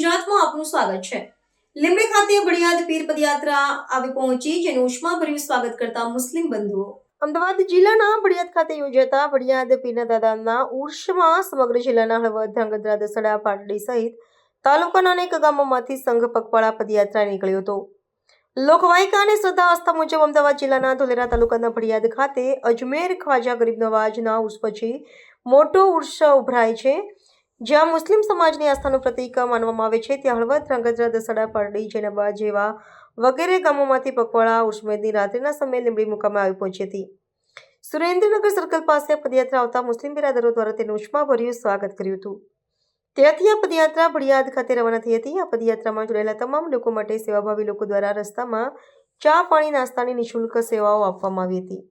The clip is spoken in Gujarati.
ગુજરાતમાં આપનું સ્વાગત છે। લીંબડી ખાતે બળિયાદ પીર પદયાત્રા આવી પહોંચી, જેનું ઉષ્માભર્યું સ્વાગત કરતા મુસ્લિમ બંધુઓ। અમદાવાદ જિલ્લાના બળિયાદ ખાતે યોજાતા બળિયાદ પીરના દાદાના ઉર્ષમાં સમગ્ર જિલ્લાના હળવદ, ધ્રાંગધ્રા, દસડા, પાટડી સહિત તાલુકાના અનેક ગામોમાંથી સંઘ પગપાળા પદયાત્રા નીકળ્યો હતો। લોકવાયકા અને શ્રદ્ધા આસ્થા મુજબ અમદાવાદ જિલ્લાના ધોલેરા તાલુકાના બળિયાદ ખાતે અજમેર ખ્વાજા ગરીબ નવાજના ઉર્ષ પછી મોટો ઉર્ષ ઉભરાય છે, જ્યાં મુસ્લિમ સમાજની આસ્થાનું પ્રતીક માનવામાં આવે છે। ત્યાં હળવદ, ધ્રાંગધ્રા, દસડા, પારડી, જૈનાબાદ જેવા વગેરે ગામોમાંથી પગપાળા ઉર્ષમેદની રાત્રિના સમયે લીંબડી મુકામે આવી પહોંચી હતી। સુરેન્દ્રનગર સર્કલ પાસે પદયાત્રા આવતા મુસ્લિમ બિરાદરો દ્વારા તેનું ઉષ્માભર્યું સ્વાગત કર્યું હતું। ત્યાંથી આ પદયાત્રા બળિયાદ ખાતે રવાના થઈ હતી। આ પદયાત્રામાં જોડાયેલા તમામ લોકો માટે સેવાભાવી લોકો દ્વારા રસ્તામાં ચા, પાણી, નાસ્તાની નિઃશુલ્ક સેવાઓ આપવામાં આવી હતી।